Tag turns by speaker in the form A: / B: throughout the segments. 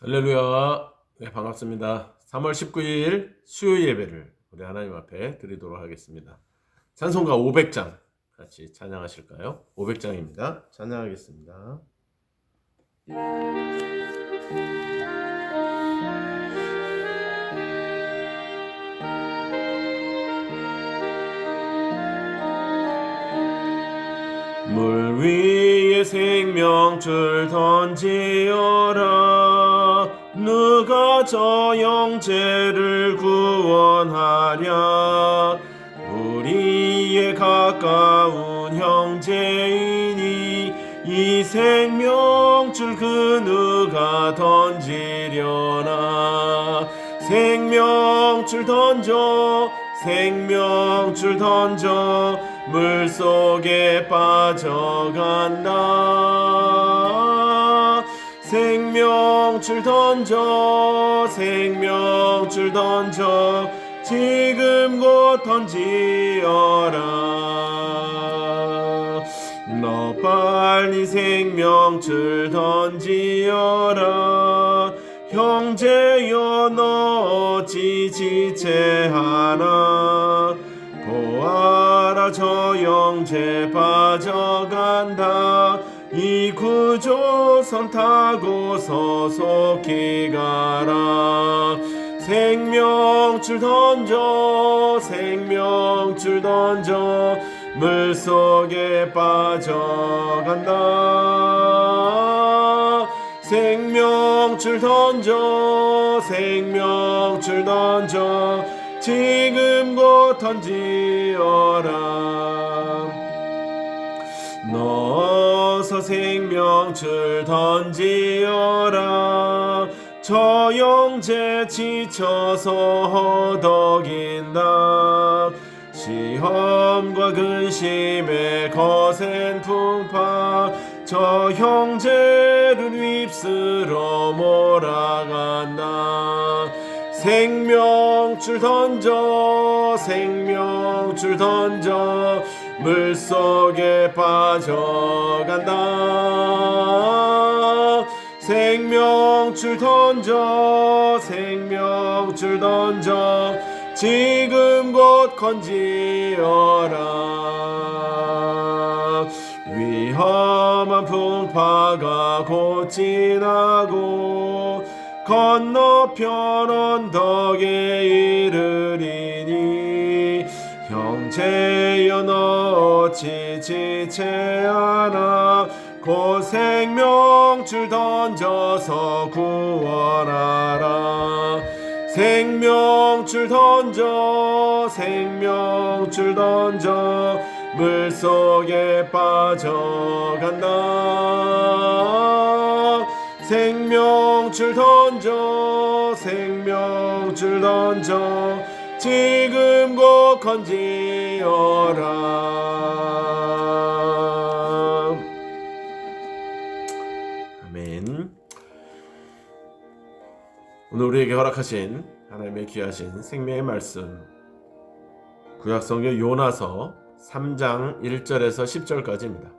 A: 할렐루야. 네, 반갑습니다. 3월 19일 수요 예배를 우리 하나님 앞에 드리도록 하겠습니다. 찬송가 500장 같이 찬양하실까요? 500장입니다. 찬양하겠습니다. 물 위에 생명줄 던지어라. 누가 저 영재를 구원하랴. 우리의 가까운 형제이니 이 생명줄 그 누가 던지려나. 생명줄 던져, 생명줄 던져, 물속에 빠져간다. 생명줄 던져, 생명줄 던져, 지금 곧 던지어라. 너 빨리 생명줄 던지어라. 형제여 너 어찌 지체하나. 보아라 저 영재 빠져간다. 이 구조선 타고서 속히 가라. 생명줄 던져, 생명줄 던져, 물속에 빠져간다. 생명줄 던져, 생명줄 던져, 지금 곧 던지어라. 넣어서 생명줄 던지어라. 저 영재 지쳐서 허덕인다. 시험과 근심의 거센 풍파, 저 형제를 휩쓸어 몰아간다. 생명줄 던져, 생명줄 던져, 물속에 빠져간다. 생명줄 던져, 생명줄 던져, 지금 곧 건지어라. 위험한 풍파가 곧 지나고 건너편 언덕에 이르리니 형제여 너 어찌 지체하나. 곧 생명줄 던져서 구원하라. 생명줄 던져, 생명줄 던져, 물속에 빠져간다. 생명줄 던져, 생명줄 던져, 지금 곧 건지어라. 아멘. 오늘 우리에게 허락하신 하나님의 귀하신 생명의 말씀, 구약성경 요나서 3장 1절에서 10절까지입니다.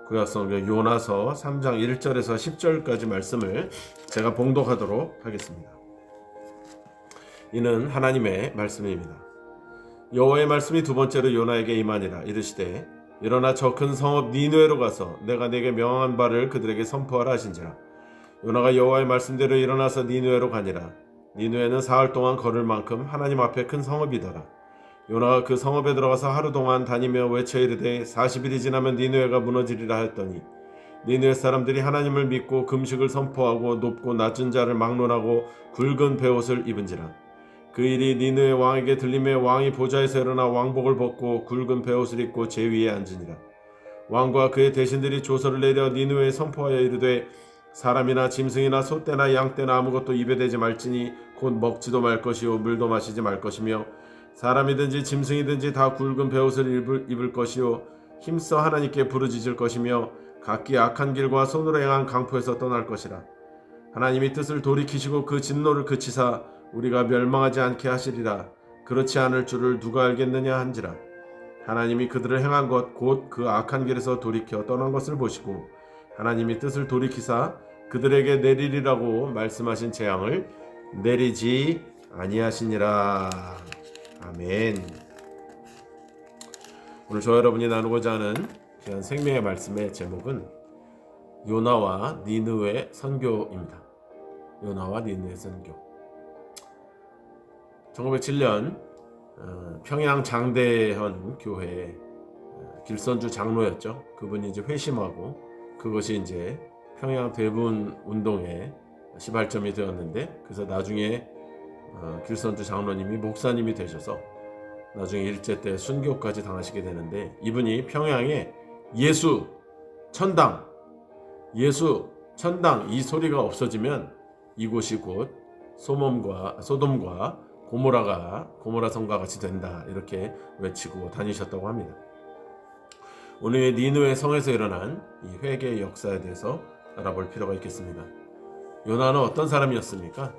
A: 구약성경 요나서 3장 1절에서 10절까지 말씀을 제가 봉독하도록 하겠습니다. 이는 하나님의 말씀입니다. 여호와의 말씀이 두 번째로 요나에게 임하니라. 이르시되 일어나 저 큰 성읍 니느웨로 가서 내가 네게 명한 바를 그들에게 선포하라 하신지라. 요나가 여호와의 말씀대로 일어나서 니느웨로 가니라. 니느웨는 사흘 동안 걸을 만큼 하나님 앞에 큰 성읍이더라. 요나가 그 성읍에 들어가서 하루 동안 다니며 외쳐 이르되 40일이 지나면 니느웨가 무너지리라 하였더니 니느웨 사람들이 하나님을 믿고 금식을 선포하고 높고 낮은 자를 막론하고 굵은 베옷을 입은지라. 그 일이 니느웨 왕에게 들림에 왕이 보좌에서 일어나 왕복을 벗고 굵은 베옷을 입고 제 위에 앉으니라. 왕과 그의 대신들이 조서를 내려 니느웨에 선포하여 이르되 사람이나 짐승이나 소떼나 양떼나 아무것도 입에 대지 말지니 곧 먹지도 말 것이요 물도 마시지 말 것이며 사람이든지 짐승이든지 다 굵은 베옷을 입을 것이요 힘써 하나님께 부르짖을 것이며 각기 악한 길과 손으로 행한 강포에서 떠날 것이라. 하나님이 뜻을 돌이키시고 그 진노를 그치사 우리가 멸망하지 않게 하시리라. 그렇지 않을 줄을 누가 알겠느냐 한지라. 하나님이 그들을 행한 것 곧 그 악한 길에서 돌이켜 떠난 것을 보시고 하나님이 뜻을 돌이키사 그들에게 내리리라고 말씀하신 재앙을 내리지 아니하시니라. 아멘. 오늘 저와 여러분이 나누고자 하는 귀한 생명의 말씀의 제목은 요나와 니느웨 선교입니다. 요나와 니느웨 선교. 1907년 평양 장대현 교회 길선주 장로였죠. 그분이 이제 회심하고 그것이 이제 평양 대분 운동의 시발점이 되었는데, 그래서 나중에 길선주 장로님이 목사님이 되셔서 나중에 일제 때 순교까지 당하시게 되는데, 이분이 평양에 예수 천당 이 소리가 없어지면 이곳이 곧 소돔과 고모라 성과 같이 된다, 이렇게 외치고 다니셨다고 합니다. 오늘 니느웨 성에서 일어난 이 회개의 역사에 대해서 알아볼 필요가 있겠습니다. 요나는 어떤 사람이었습니까?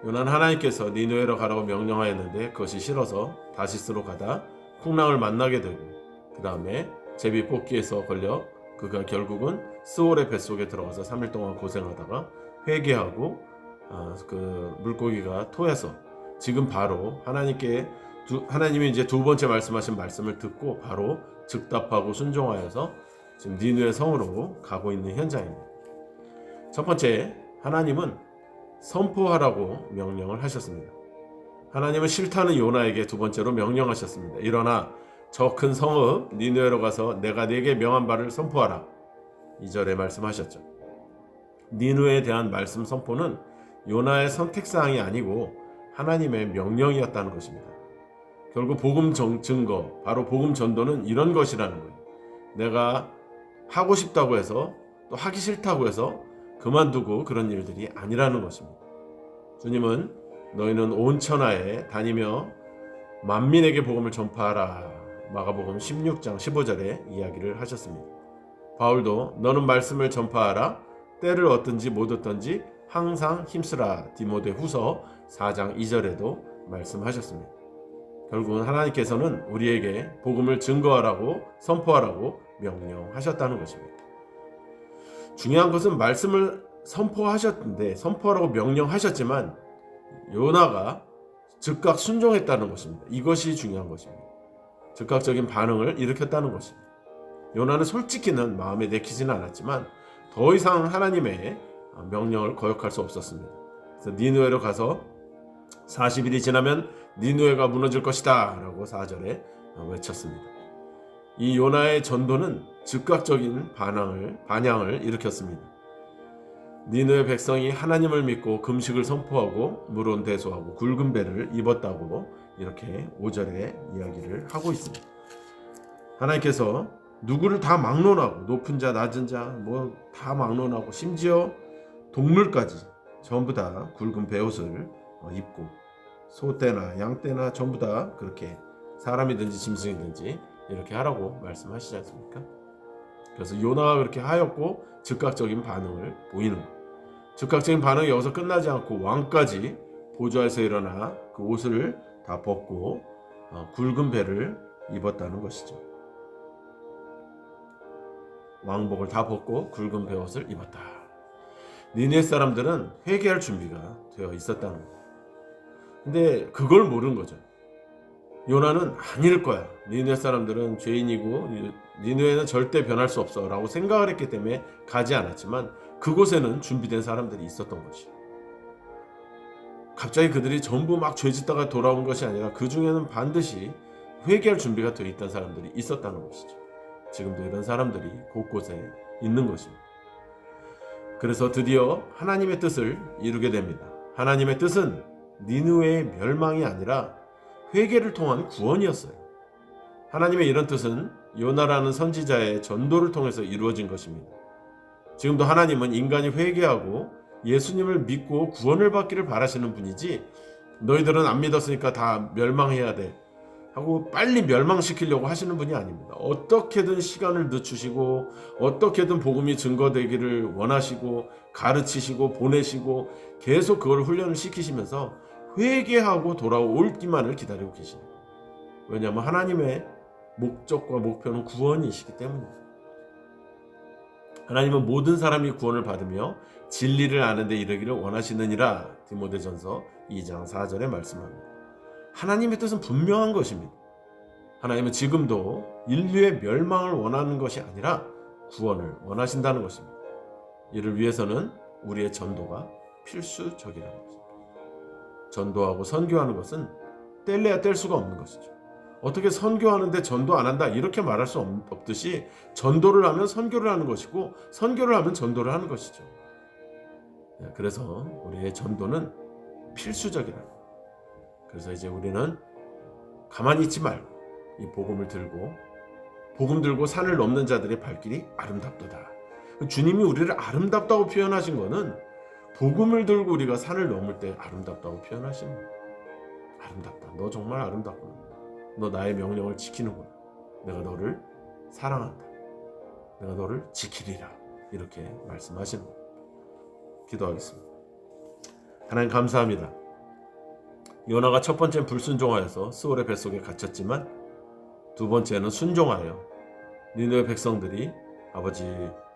A: 요나는 하나님께서 니느웨로 가라고 명령하였는데 그것이 싫어서 다시스로 가다 풍랑을 만나게 되고, 그 다음에 제비 뽑기에서 걸려 그가 결국은 스올의 뱃속에 들어가서 3일 동안 고생하다가 회개하고 그 물고기가 토해서 지금 바로 하나님이 이제 두 번째 말씀하신 말씀을 듣고 바로 즉답하고 순종하여서 지금 니느웨 성으로 가고 있는 현장입니다. 첫 번째, 하나님은 선포하라고 명령을 하셨습니다. 하나님은 싫다는 요나에게 두 번째로 명령하셨습니다. 일어나 저 큰 성읍 니느웨로 가서 내가 네게 명한 바를 선포하라. 2절에 말씀하셨죠. 니느웨에 대한 말씀 선포는 요나의 선택사항이 아니고 하나님의 명령이었다는 것입니다. 결국 복음 증거, 바로 복음 전도는 이런 것이라는 거예요. 내가 하고 싶다고 해서 또 하기 싫다고 해서 그만두고 그런 일들이 아니라는 것입니다. 주님은 너희는 온 천하에 다니며 만민에게 복음을 전파하라, 마가복음 16장 15절에 이야기를 하셨습니다. 바울도 너는 말씀을 전파하라, 때를 얻든지 못 얻든지 항상 힘쓰라, 디모데후서 4장 2절에도 말씀하셨습니다. 결국은 하나님께서는 우리에게 복음을 증거하라고 선포하라고 명령하셨다는 것입니다. 중요한 것은 말씀을 선포하라고 명령하셨지만 요나가 즉각 순종했다는 것입니다. 이것이 중요한 것입니다. 즉각적인 반응을 일으켰다는 것입니다. 요나는 솔직히는 마음에 내키지는 않았지만 더 이상 하나님의 명령을 거역할 수 없었습니다. 그래서 니느웨로 가서 40일이 지나면 니느웨가 무너질 것이다 라고 4절에 외쳤습니다. 이 요나의 전도는 즉각적인 반향을 일으켰습니다. 니느웨 백성이 하나님을 믿고 금식을 선포하고 물온 대소하고 굵은 배를 입었다고 이렇게 5절에 이야기를 하고 있습니다. 하나님께서 누구를 다 막론하고, 높은 자 낮은 자 다 막론하고, 심지어 동물까지 전부 다 굵은 베옷을 입고, 소떼나 양떼나 전부 다 그렇게 사람이든지 짐승이든지 이렇게 하라고 말씀하시지 않습니까? 그래서 요나가 그렇게 하였고 즉각적인 반응을 보이는 거예요. 즉각적인 반응이 여기서 끝나지 않고 왕까지 보좌에서 일어나 그 옷을 다 벗고 굵은 배를 입었다는 것이죠. 왕복을 다 벗고 굵은 베옷을 입었다. 니느웨 사람들은 회개할 준비가 되어 있었다는 거예요. 근데 그걸 모르는 거죠. 요나는 아닐 거야, 니느웨 사람들은 죄인이고 니느웨는 절대 변할 수 없어 라고 생각을 했기 때문에 가지 않았지만 그곳에는 준비된 사람들이 있었던 것이에요. 갑자기 그들이 전부 막 죄짓다가 돌아온 것이 아니라 그 중에는 반드시 회개할 준비가 되어 있던 사람들이 있었다는 것이죠. 지금도 이런 사람들이 곳곳에 있는 것입니다. 그래서 드디어 하나님의 뜻을 이루게 됩니다. 하나님의 뜻은 니느웨의 멸망이 아니라 회개를 통한 구원이었어요. 하나님의 이런 뜻은 요나라는 선지자의 전도를 통해서 이루어진 것입니다. 지금도 하나님은 인간이 회개하고 예수님을 믿고 구원을 받기를 바라시는 분이지, 너희들은 안 믿었으니까 다 멸망해야 돼 하고 빨리 멸망시키려고 하시는 분이 아닙니다. 어떻게든 시간을 늦추시고 어떻게든 복음이 증거되기를 원하시고 가르치시고 보내시고 계속 그걸 훈련을 시키시면서 회개하고 돌아오기만을 기다리고 계십니다. 왜냐하면 하나님의 목적과 목표는 구원이시기 때문입니다. 하나님은 모든 사람이 구원을 받으며 진리를 아는 데 이르기를 원하시느니라. 디모데전서 2장 4절에 말씀합니다. 하나님의 뜻은 분명한 것입니다. 하나님은 지금도 인류의 멸망을 원하는 것이 아니라 구원을 원하신다는 것입니다. 이를 위해서는 우리의 전도가 필수적이라는 것입니다. 전도하고 선교하는 것은 뗄래야 뗄 수가 없는 것이죠. 어떻게 선교하는데 전도 안 한다 이렇게 말할 수 없듯이 전도를 하면 선교를 하는 것이고 선교를 하면 전도를 하는 것이죠. 그래서 우리의 전도는 필수적이다. 그래서 이제 우리는 가만히 있지 말고 이 복음을 들고 복음 들고 산을 넘는 자들의 발길이 아름답도다. 주님이 우리를 아름답다고 표현하신 거는 복음을 들고 우리가 산을 넘을 때 아름답다고 표현하신 거예요. 아름답다. 너 정말 아름답구나. 너 나의 명령을 지키는구나. 내가 너를 사랑한다. 내가 너를 지키리라. 이렇게 말씀하시는 겁니다. 기도하겠습니다. 하나님 감사합니다. 요나가 첫 번째는 불순종하여서 스올의 뱃속에 갇혔지만 두 번째는 순종하여 니느웨 백성들이 아버지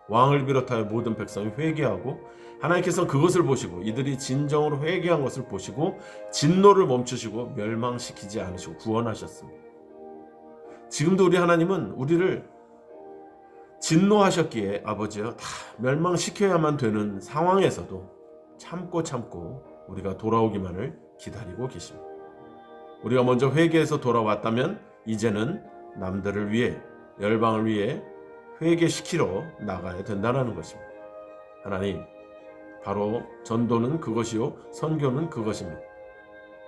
A: 왕을 비롯하여 모든 백성이 회개하고 하나님께서는 그것을 보시고 이들이 진정으로 회개한 것을 보시고 진노를 멈추시고 멸망시키지 않으시고 구원하셨습니다. 지금도 우리 하나님은 우리를 진노하셨기에 아버지여 다 멸망시켜야만 되는 상황에서도 참고 우리가 돌아오기만을 기다리고 계십니다. 우리가 먼저 회개해서 돌아왔다면 이제는 남들을 위해 열방을 위해 회개시키러 나가야 된다는 것입니다. 하나님, 바로 전도는 그것이요 선교는 그것입니다.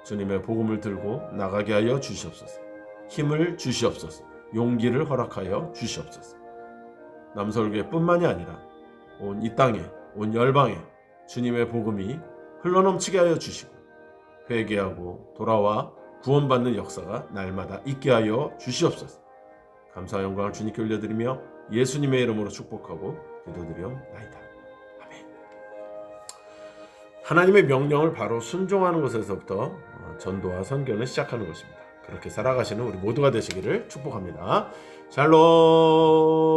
A: 주님의 복음을 들고 나가게 하여 주시옵소서. 힘을 주시옵소서. 용기를 허락하여 주시옵소서. 남설교회뿐만이 아니라 온 이 땅에 온 열방에 주님의 복음이 흘러넘치게 하여 주시고 회개하고 돌아와 구원받는 역사가 날마다 있게 하여 주시옵소서. 감사와 영광을 주님께 올려드리며 예수님의 이름으로 축복하고 기도드리옵나이다. 아멘. 하나님의 명령을 바로 순종하는 것에서부터 전도와 선교는 시작하는 것입니다. 그렇게 살아가시는 우리 모두가 되시기를 축복합니다. 샬롬.